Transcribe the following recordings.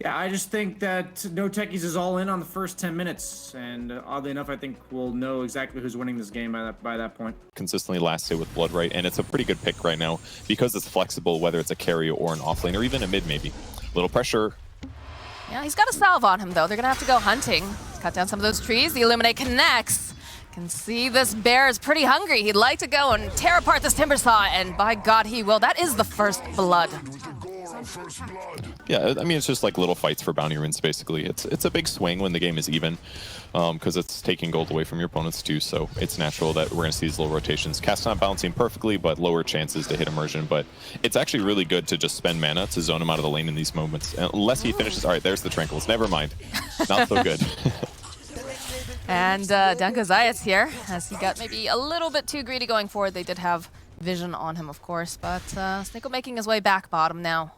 Yeah, I just think that NOTECHIES is all in on the first 10 minutes, and oddly enough, I think we'll know exactly who's winning this game by that point. Consistently last hit with Blood Right, and it's a pretty good pick right now because it's flexible, whether it's a carry or an offlane or even a mid maybe. Little pressure. Yeah, he's got a salve on him though. They're gonna have to go hunting. Let's cut down some of those trees. The Illuminate connects. Can see this bear is pretty hungry. He'd like to go and tear apart this timber saw, and by God he will. That is the first blood. Yeah, I mean, it's just like little fights for bounty runes, basically. It's a big swing when the game is even, because it's taking gold away from your opponents too, so it's natural that we're going to see these little rotations. Cast not balancing perfectly, but lower chances to hit immersion, but it's actually really good to just spend mana to zone him out of the lane in these moments. Unless he finishes, all right, there's the Tranquils, never mind. Not so good. And down goes CIS here, as he got maybe a little bit too greedy going forward. They did have vision on him, of course, but Sneeko making his way back bottom now.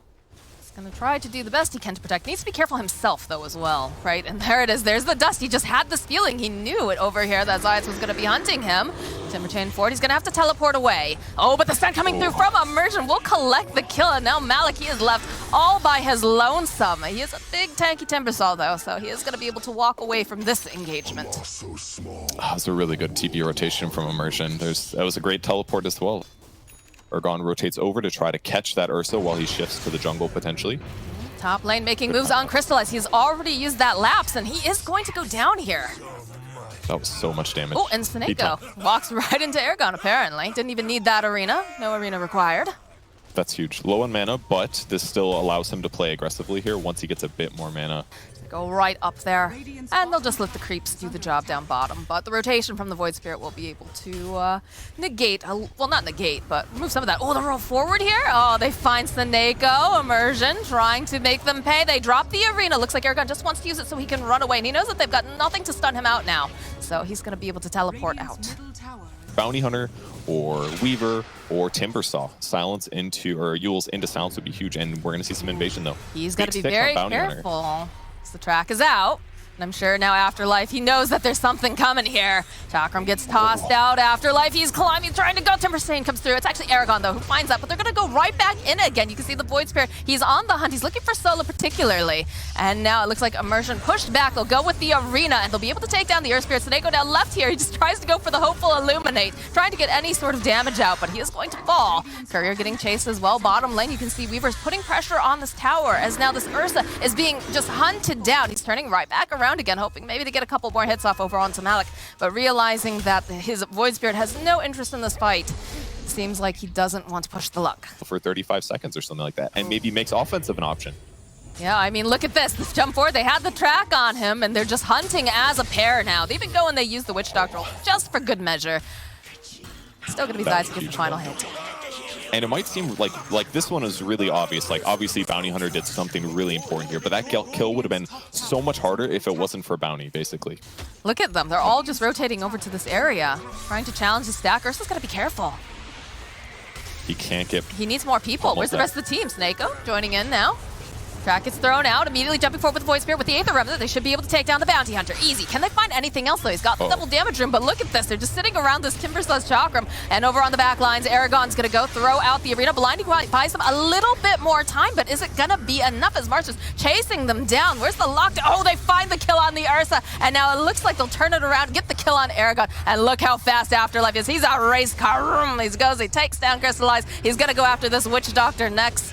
Gonna try to do the best he can to protect. Needs to be careful himself though as well, right? And there it is, there's the dust. He just had this feeling, he knew it over here that CIS was gonna be hunting him. Timber chain forward, he's gonna have to teleport away. Oh, but the stun coming through from Immersion will collect the kill, and now Malik, he is left all by his lonesome. He is a big tanky timber saw though, so he is gonna be able to walk away from this engagement. That was a really good TP rotation from Immersion. That was a great teleport as well. Ergon rotates over to try to catch that Ursa while he shifts to the jungle, potentially. Top lane making moves on Crystallize. He's already used that lapse, and he is going to go down here. That was so much damage. Oh, and Sneeko walks right into Ergon, apparently. Didn't even need that arena. No arena required. That's huge. Low on mana, but this still allows him to play aggressively here once he gets a bit more mana. Go right up there, and they'll just let the creeps do the job down bottom. But the rotation from the Void Spirit will be able to negate, well, not negate, but remove some of that. Oh, the roll forward here. Oh, they find Sneeko, Immersion, trying to make them pay. They drop the arena. Looks like Ergon just wants to use it so he can run away, and he knows that they've got nothing to stun him out now. So he's going to be able to teleport out. Bounty Hunter or Weaver or Timbersaw. Silence into, or Yule's into Silence would be huge, and we're going to see some invasion though. He's got to be very careful. The track is out, and I'm sure now Afterlife, he knows that there's something coming here. Chakram gets tossed out. Afterlife, he's climbing, trying to go. Timber Stain comes through. It's actually Ergon, though, who finds that, but they're going to go right back in again. You can see the Void Spirit. He's on the hunt. He's looking for Solo particularly, and now it looks like Immersion pushed back. They'll go with the arena, and they'll be able to take down the Earth Spirit. Sneeko down left here. He just tries to go for the hopeful Illuminate, trying to get any sort of damage out, but he is going to fall. Courier getting chased as well. Bottom lane, you can see Weaver's putting pressure on this tower, as now this Ursa is being just hunted down. He's turning right back around again, hoping maybe to get a couple more hits off over onto Malik, but realizing that his Void Spirit has no interest in this fight. Seems like he doesn't want to push the luck. For 35 seconds or something like that, and maybe makes offensive an option. Yeah, I mean, look at this jump forward. They had the track on him, and they're just hunting as a pair now. They even go and they use the Witch Doctor just for good measure. Still gonna be Zayas to get the final hit. And it might seem like this one is really obvious. Like, obviously, Bounty Hunter did something really important here, but that kill would have been so much harder if it wasn't for Bounty, basically. Look at them. They're all just rotating over to this area, trying to challenge the stack. Ursa's got to be careful. He can't get... He needs more people. Where's the rest of the team? Sneeko joining in now. Track gets thrown out, immediately jumping forward with the Void Spirit with the Aether Remnant. They should be able to take down the Bounty Hunter. Easy. Can they find anything else, though? He's got the double damage room, but look at this. They're just sitting around this Timbersaw Chakram. And over on the back lines, Aragon's going to go throw out the arena. Blinding buys them a little bit more time, but is it going to be enough as Mars is chasing them down? Where's the lockdown? Oh, they find the kill on the Ursa, and now it looks like they'll turn it around, get the kill on Aragon, and look how fast Afterlife is. He's outraced Karum. He goes, he takes down Crystallize. He's going to go after this Witch Doctor next.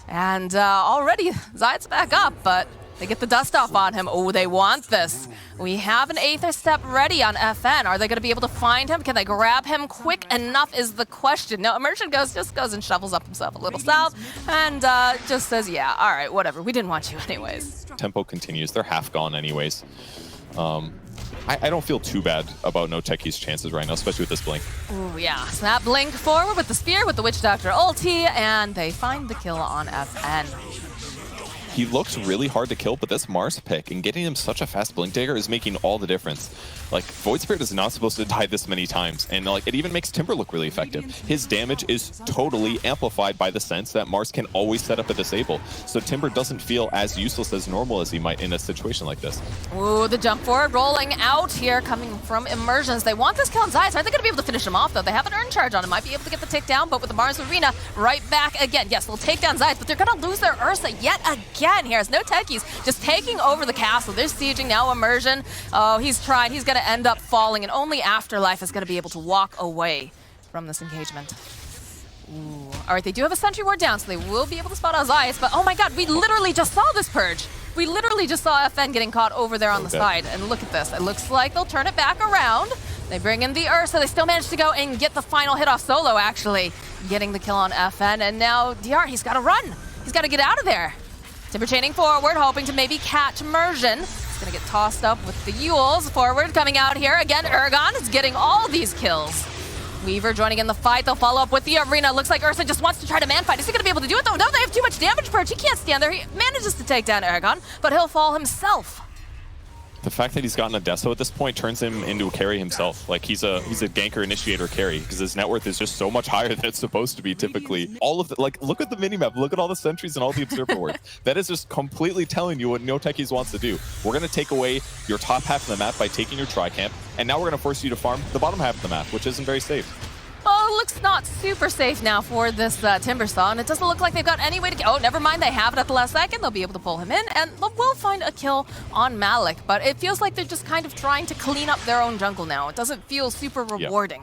And already Zayas back up, but they get the dust off on him. Oh, they want this. We have an Aether Step ready on FN. Are they going to be able to find him? Can they grab him quick enough is the question. No, Immersion just goes and shovels up himself a little salve and just says, yeah, all right, whatever. We didn't want you anyways. Tempo continues. They're half gone anyways. I don't feel too bad about NOTECHIES' chances right now, especially with this blink. Ooh, yeah. Snap blink forward with the spear, with the Witch Doctor ulti, and they find the kill on FN. He looks really hard to kill, but this Mars pick and getting him such a fast blink dagger is making all the difference. Like, Void Spirit is not supposed to die this many times, and like it even makes Timber look really effective. His damage is totally amplified by the sense that Mars can always set up a disable, so Timber doesn't feel as useless as normal as he might in a situation like this. Ooh, the jump forward rolling out here, coming from Immersions. They want this kill on Zayas. Are they going to be able to finish him off, though? They have an earn charge on him. Might be able to get the tick down, but with the Mars Arena right back again. Yes, they'll take down Zayas, but they're going to lose their Ursa yet again. again here as NOTECHIES just taking over the castle. They're sieging now. Immersion. Oh, he's trying. He's going to end up falling, and only Afterlife is going to be able to walk away from this engagement. Ooh. All right, they do have a sentry ward down, so they will be able to spot CIS, but oh my god, we literally just saw this Purge. We literally just saw FN getting caught over there on the side, and look at this. It looks like they'll turn it back around. They bring in the Ursa. They still manage to go and get the final hit off Solo, actually, getting the kill on FN, and now DR, he's got to run. He's got to get out of there. Timber chaining forward, hoping to maybe catch Immersion. He's going to get tossed up with the Yules. Forward coming out here. Again, Ergon is getting all these kills. Weaver joining in the fight. They'll follow up with the arena. Looks like Ursa just wants to try to man fight. Is he going to be able to do it, though? No, they have too much damage, Purge. He can't stand there. He manages to take down Ergon, but he'll fall himself. The fact that he's gotten a Deso at this point turns him into a carry himself. Like, he's a ganker initiator carry, because his net worth is just so much higher than it's supposed to be typically. All of the, like, look at the minimap. Look at all the sentries and all the observer worth. That is just completely telling you what NOTECHIES wants to do. We're going to take away your top half of the map by taking your tri-camp, and now we're going to force you to farm the bottom half of the map, which isn't very safe. Well, it looks not super safe now for this Timbersaw, and it doesn't look like they've got any way to get... Oh, never mind, they have it at the last second. They'll be able to pull him in, and they will find a kill on Malik, but it feels like they're just kind of trying to clean up their own jungle now. It doesn't feel super rewarding.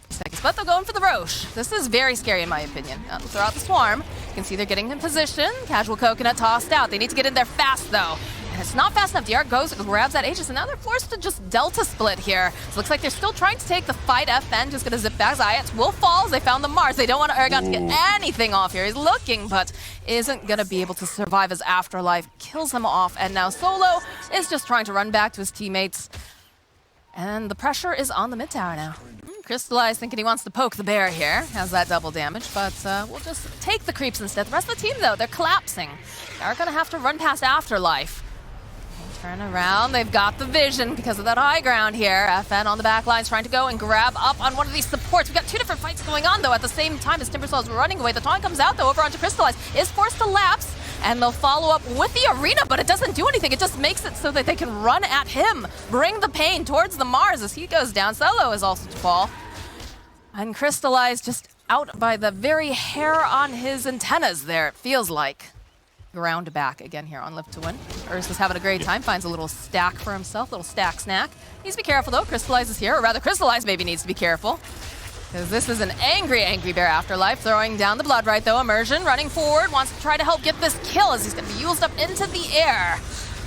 Yep. But they're going for the Roche. This is very scary in my opinion. Throughout the swarm, you can see they're getting in position. Casual Coconut tossed out. They need to get in there fast, though. And it's not fast enough. DR goes, grabs that Aegis, and now they're forced to just Delta split here. So it looks like they're still trying to take the fight. FN just gonna zip back. CIS will fall. They found the Mars. They don't want Ergon to get anything off here. He's looking, but isn't gonna be able to survive as Afterlife kills him off. And now Solo is just trying to run back to his teammates. And the pressure is on the mid tower now. Crystallize thinking he wants to poke the bear here. Has that double damage, but we'll just take the creeps instead. The rest of the team, though, they're collapsing. They're gonna have to run past Afterlife. Turn around, they've got the vision because of that high ground here. FN on the back lines trying to go and grab up on one of these supports. We've got two different fights going on, though, at the same time as Timbersaw is running away. The taunt comes out, though, over onto Crystallize. Is forced to lapse, and they'll follow up with the arena, but it doesn't do anything. It just makes it so that they can run at him, bring the pain towards the Mars as he goes down. Solo is also to fall. And Crystallize just out by the very hair on his antennas there, it feels like. Ground back again here on Live to Win. Ursa's having a great time, finds a little stack for himself, little stack snack. Needs to be careful though, Crystallize is here, or rather Crystallize maybe needs to be careful. Because this is an angry, angry bear Afterlife, throwing down the blood right though. Immersion running forward, wants to try to help get this kill as he's gonna be used up into the air.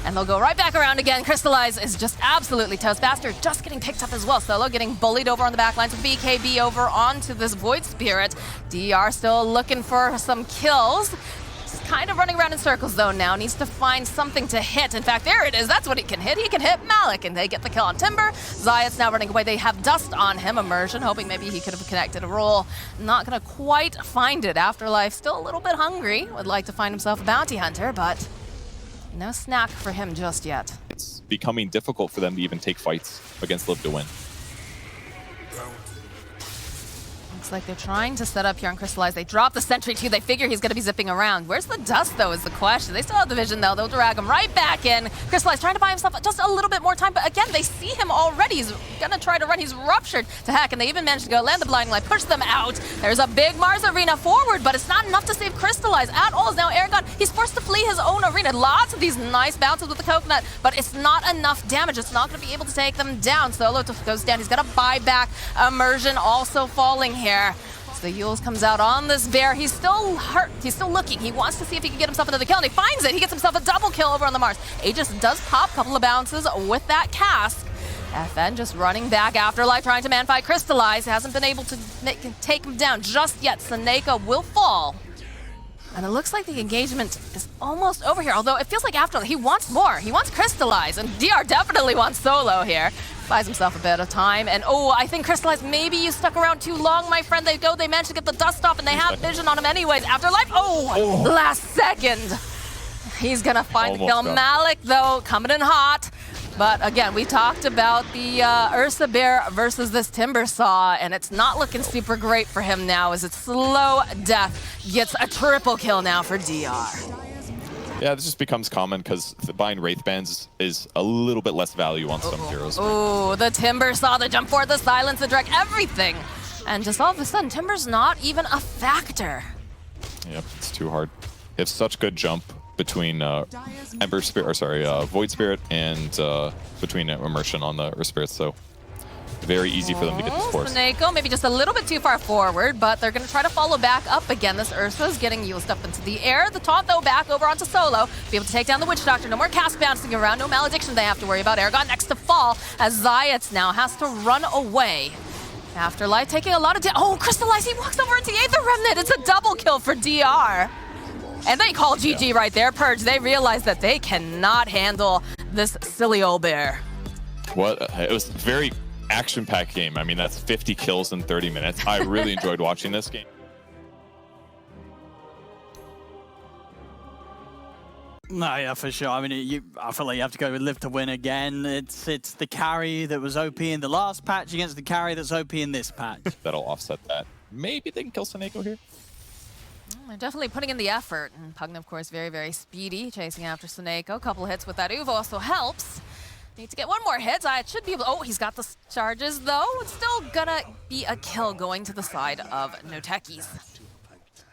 And they'll go right back around again. Crystallize is just absolutely toast. Bastard just getting picked up as well. Solo getting bullied over on the back lines with BKB over onto this Void Spirit. DR still looking for some kills. He's kind of running around in circles though now. Needs to find something to hit. In fact, there it is. That's what he can hit. He can hit Malik, and they get the kill on Timber. CIS now running away. They have dust on him. Immersion, hoping maybe he could have connected a roll. Not gonna quite find it. Afterlife still a little bit hungry. Would like to find himself a bounty hunter, but no snack for him just yet. It's becoming difficult for them to even take fights against Live to Win. Looks like they're trying to set up here on Crystallize. They drop the sentry too. They figure he's going to be zipping around. Where's the dust though is the question. They still have the vision though. They'll drag him right back in. Crystallize trying to buy himself just a little bit more time, but again, they see him already. He's going to try to run. He's ruptured to heck, and they even managed to go land the blinding light, push them out. There's a big Mars arena forward, but it's not enough to save Crystallize at all. Now Ergon, he's forced to flee his own arena. Lots of these nice bounces with the coconut, but it's not enough damage. It's not going to be able to take them down. Solo goes down. He's got to buy back. Immersion also falling here. The Yules comes out on this bear. He's still hurt. He's still looking. He wants to see if he can get himself another kill, and he finds it. He gets himself a double kill over on the Mars. Aegis does pop a couple of bounces with that cask. FN just running back. Afterlife trying to man fight Crystallize. Hasn't been able to take him down just yet. Seneca will fall. And it looks like the engagement is almost over here, although it feels like Afterlife, he wants more. He wants Crystallize, and DR definitely wants Solo here. Buys himself a bit of time, and oh, I think Crystallize, maybe you stuck around too long, my friend. They managed to get the dust off, and they have vision on him anyways. Afterlife, last second. He's gonna find the kill. Malik, though, coming in hot. But again, we talked about the Ursa Bear versus this Timbersaw, and it's not looking super great for him now as it's slow death. Gets a triple kill now for DR. Yeah, this just becomes common because buying Wraith Bands is a little bit less value on some heroes. Oh, the Timbersaw, the jump forward, the silence, the direct, everything. And just all of a sudden, Timber's not even a factor. Yep, it's too hard. They have such good jump. between Ember Spirit, or sorry, Void Spirit, and between Immersion on the Earth Spirits. So very easy for them to get this force. Snako maybe just a little bit too far forward, but they're going to try to follow back up again. This Ursa is getting used up into the air. The taunt, though, back over onto Solo. Be able to take down the Witch Doctor. No more cast bouncing around. No malediction they have to worry about. Aragon next to fall as Zayats now has to run away. Afterlife taking a lot of oh, Crystallize, he walks over into the Aether Remnant. It's a double kill for DR. And they call GG right there. Purge, they realize that they cannot handle this silly old bear. What? It was very action-packed game. I mean, that's 50 kills in 30 minutes. I really enjoyed watching this game. No, yeah, for sure. I mean, I feel like you have to go with live to win again. It's the carry that was OP in the last patch against the carry that's OP in this patch. That'll offset that. Maybe they can kill Snako here. They're definitely putting in the effort. And Pugna, of course, very, very speedy, chasing after Snako. A couple hits with that Uvo also helps. Need to get one more hit. It should be able. Oh, he's got the charges though. It's still gonna be a kill going to the side of NOTECHIES.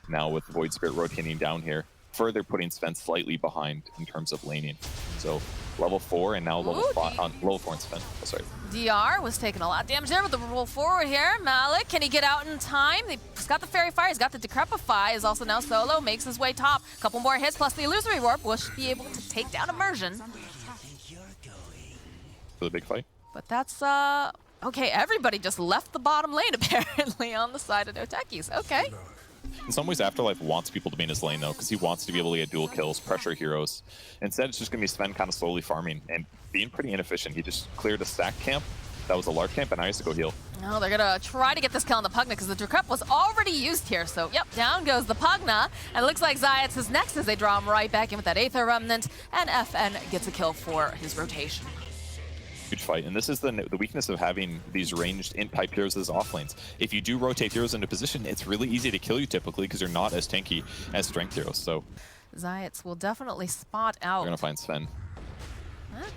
Now with Void Spirit rotating down here, further putting Sven slightly behind in terms of laning. So level 4 and now level 5. Level 4 and Sven. Oh, sorry. DR was taking a lot of damage there with the roll forward here. Malik, can he get out in time? He's got the Fairy Fire, he's got the Decrepify, is also now solo, makes his way top. A couple more hits plus the Illusory Warp will be able to take down Immersion. For the big fight. But that's, okay, everybody just left the bottom lane apparently on the side of NOTECHIES. Okay. In some ways, Afterlife wants people to be in his lane, though, because he wants to be able to get dual kills, pressure heroes. Instead, it's just going to be Sven kind of slowly farming and being pretty inefficient. He just cleared a stack camp. That was a large camp, and now he has to go heal. No, they're going to try to get this kill on the Pugna because the Decrep was already used here. So, yep, down goes the Pugna. And it looks like Zayats is next as they draw him right back in with that Aether Remnant. And FN gets a kill for his rotation. Huge fight, and this is the weakness of having these ranged in-pipe heroes as off lanes. If you do rotate heroes into position, it's really easy to kill you typically because you're not as tanky as strength heroes. So Zayats will definitely spot out. We're gonna find Sven.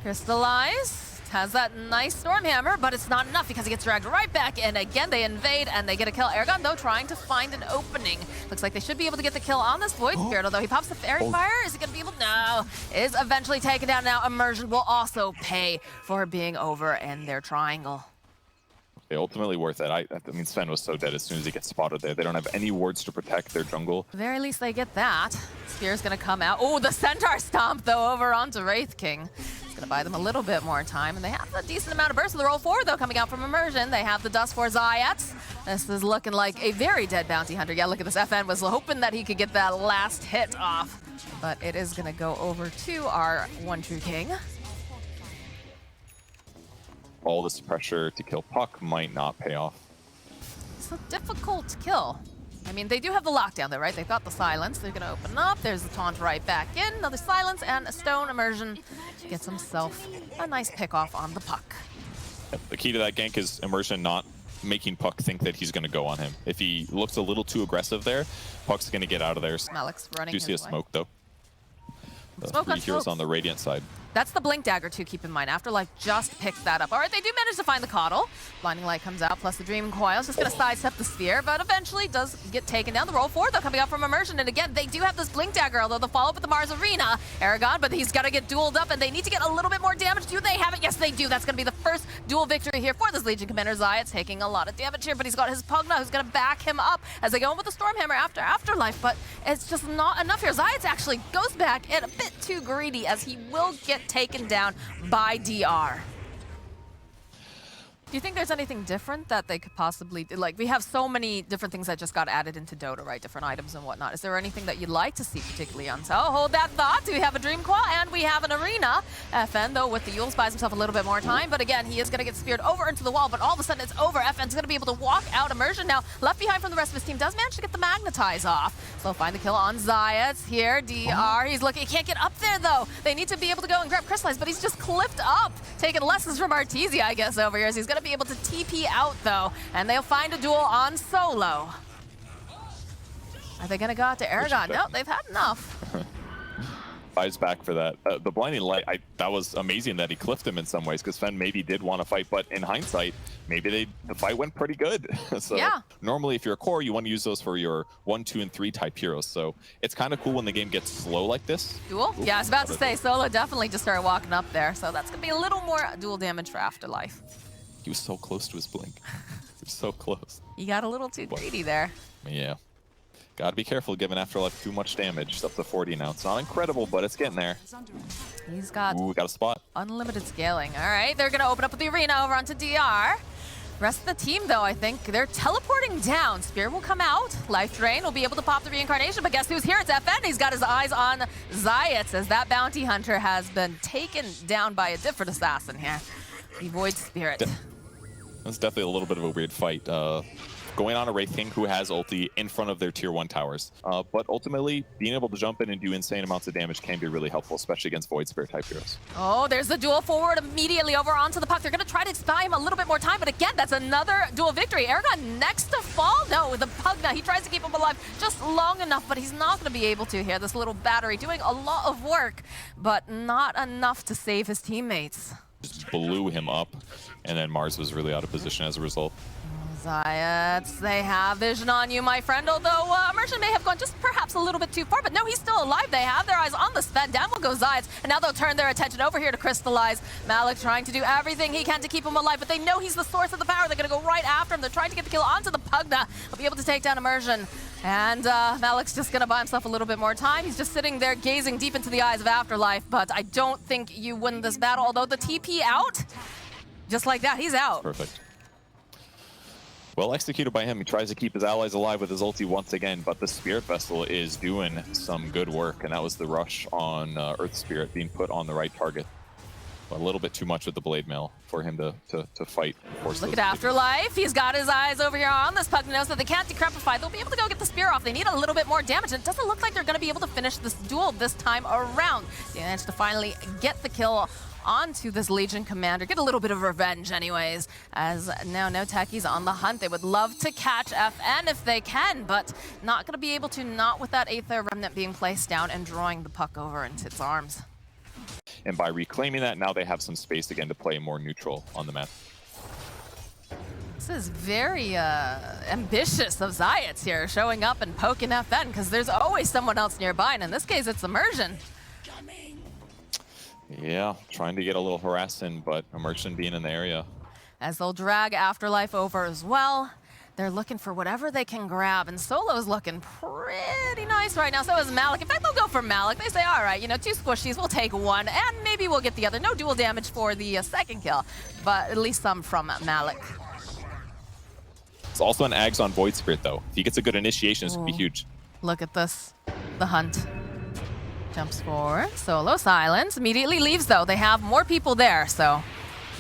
Crystallize has that nice Stormhammer, but it's not enough because he gets dragged right back in. Again, they invade and they get a kill. Aragon, though, trying to find an opening. Looks like they should be able to get the kill on this Void Spirit, although he pops the Fairy Fire. Is he going to be able to? No. Is eventually taken down now. Immersion will also pay for being over in their triangle. Okay, ultimately worth it. I mean, Sven was so dead as soon as he gets spotted there. They don't have any wards to protect their jungle. At the very least, they get that. Spear's going to come out. Oh, the Centaur Stomp, though, over onto Wraith King. Gonna buy them a little bit more time, and they have a decent amount of burst of the roll forward, though, coming out from Immersion. They have the Dust for Zayats. This is looking like a very dead Bounty Hunter. Yeah, look at this. FN was hoping that he could get that last hit off, but it is gonna go over to our One True King. All this pressure to kill Puck might not pay off. It's a difficult kill. I mean, they do have the lockdown though, right? They've got the silence. They're gonna open up. There's the taunt right back in. Another silence and a stone. Immersion gets himself a nice pick off on the Puck. The key to that gank is Immersion not making Puck think that he's gonna go on him. If he looks a little too aggressive there, Puck's gonna get out of there. Malik's running. Do you see a smoke though? Smoke Three heroes on the Radiant side. That's the Blink Dagger too, keep in mind. Afterlife just picked that up. All right, they do manage to find the Coddle. Blinding Light comes out, plus the Dream Coil's just gonna sidestep the Sphere, but eventually does get taken down. The roll forward, though, coming out from Immersion. And again, they do have this Blink Dagger, although the follow-up with the Mars Arena. Aragon, but he's gotta get dueled up, and they need to get a little bit more damage. Do they have it? Yes, they do. That's gonna be the first duel victory here for this Legion Commander. Zayats taking a lot of damage here, but he's got his Pugna, who's gonna back him up as they go in with the Stormhammer after Afterlife, but it's just not enough here. Zayats actually goes back and a bit too greedy as he will get taken down by DR. Do you think there's anything different that they could possibly do? Like, we have so many different things that just got added into Dota, right? Different items and whatnot. Is there anything that you'd like to see particularly on? So hold that thought. We have a Dream Claw and we have an Arena. FN, though, with the Yules buys himself a little bit more time. But again, he is going to get speared over into the wall. But all of a sudden, it's over. FN's going to be able to walk out. Immersion now left behind from the rest of his team. Does manage to get the Magnetize off. So they'll find the kill on Zayats here. DR, he's looking. He can't get up there, though. They need to be able to go and grab Crystallize, but he's just clipped up. Taking lessons from Artesia, I guess, over here. As he's going to be able to TP out though, and they'll find a duel on Solo. Are they gonna go out to Aragon? No, they've had enough. Dives back for that. The blinding light, that was amazing that he cliffed him in some ways, because Fen maybe did want to fight, but in hindsight, maybe the fight went pretty good. So yeah. Normally, if you're a core, you want to use those for your 1, 2, and 3 type heroes. So it's kind of cool when the game gets slow like this. Duel? Yeah, I was about to say, Solo definitely just started walking up there, so that's going to be a little more dual damage for Afterlife. He was so close to his blink. He was so close. You got a little too greedy there. Yeah. Gotta be careful giving Afterlife too much damage. It's up to 40 now. It's not incredible, but it's getting there. He's got, got a spot. Unlimited scaling. All right, they're going to open up the arena over onto DR. Rest of the team, though, I think they're teleporting down. Spear will come out. Life Drain will be able to pop the reincarnation, but guess who's here? It's FN. He's got his eyes on CIS as that bounty hunter has been taken down by a different assassin here. The Void Spirit. That's definitely a little bit of a weird fight. Going on a Wraith King who has ulti in front of their tier 1 towers. But ultimately, being able to jump in and do insane amounts of damage can be really helpful, especially against Void Spirit type heroes. Oh, there's the duel forward immediately over onto the puck. They're going to try to buy him a little bit more time, but again, that's another duel victory. Aragon next to fall? No, the Pugna, he tries to keep him alive just long enough, but he's not going to be able to here. This little battery doing a lot of work, but not enough to save his teammates. Just blew him up, and then Mars was really out of position as a result. CIS, they have vision on you, my friend, although Immersion may have gone just perhaps a little bit too far, but no, he's still alive. They have their eyes on the Sven. Down will go CIS, and now they'll turn their attention over here to Crystallize. Malik trying to do everything he can to keep him alive, but they know he's the source of the power. They're going to go right after him. They're trying to get the kill onto the Pugna. They'll be able to take down Immersion. And Malik's just going to buy himself a little bit more time. He's just sitting there gazing deep into the eyes of Afterlife, but I don't think you win this battle, although the TP out, just like that, he's out. Perfect. Well executed by him. He tries to keep his allies alive with his ulti once again, but the Spirit Vessel is doing some good work, and that was the rush on Earth Spirit being put on the right target. But a little bit too much with the Blade Mail for him to fight. Look at Afterlife. He's got his eyes over here on this Pug. Knows that they can't decrepify. They'll be able to go get the spear off. They need a little bit more damage. And it doesn't look like they're going to be able to finish this duel this time around. They managed to finally get the kill onto this Legion commander. Get a little bit of revenge anyways, as now NOTECHIES on the hunt. They would love to catch FN if they can, but not going to be able to, not with that Aether Remnant being placed down and drawing the puck over into its arms. And by reclaiming that, now they have some space again to play more neutral on the map. This is very ambitious of CIS here, showing up and poking FN, because there's always someone else nearby, and in this case it's Immersion. Yeah, trying to get a little harassing, but Immersion being in the area. As they'll drag Afterlife over as well. They're looking for whatever they can grab, and Solo's looking pretty nice right now. So is Malik. In fact, they'll go for Malik. They say, all right, you know, 2 squishies, we'll take 1, and maybe we'll get the other. No dual damage for the second kill, but at least some from Malik. It's also an Ags on Void Spirit, though. If he gets a good initiation, this would be huge. Look at this. The hunt. Jumps forward. Solo silence. Immediately leaves, though. They have more people there, so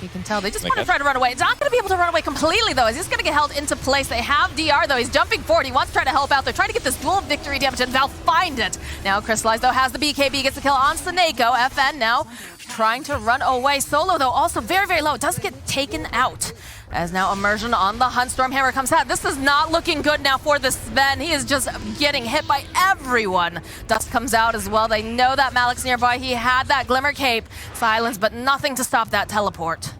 you can tell they just want to try to run away. It's not going to be able to run away completely, though. He's just going to get held into place. They have DR, though. He's jumping forward. He wants to try to help out. They're trying to get this dual victory damage, and they'll find it. Now Crystallize, though, has the BKB. Gets the kill on Snako. FN now trying to run away. Solo, though, also very, very low. It does get taken out. As now Immersion on the hunt. Stormhammer comes out. This is not looking good now for the Sven. He is just getting hit by everyone. Dust comes out as well. They know that Malik's nearby. He had that Glimmer Cape. Silence, but nothing to stop that teleport.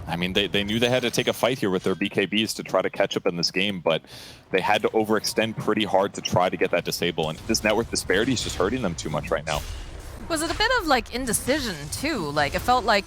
I mean, they knew they had to take a fight here with their BKBs to try to catch up in this game, but they had to overextend pretty hard to try to get that disable. And this network disparity is just hurting them too much right now. Was it a bit of, like, indecision, too? Like, it felt like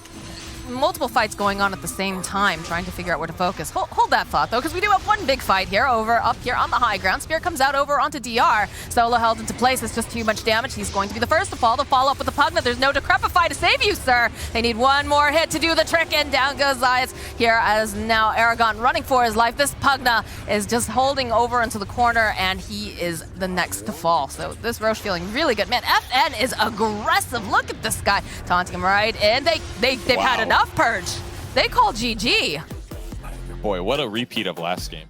multiple fights going on at the same time, trying to figure out where to focus. Hold that thought, though, because we do have one big fight here up here on the high ground. Spear comes out over onto DR. Solo held into place. It's just too much damage. He's going to be the first to fall. The follow-up with the Pugna. There's no Decrepify to save you, sir. They need one more hit to do the trick, and down goes CIS here as now Aragon running for his life. This Pugna is just holding over into the corner, and he is the next to fall. So this Roche feeling really good. Man, FN is aggressive. Look at this guy taunting him right in. They've had enough. Purge. They call GG. Boy, what a repeat of last game.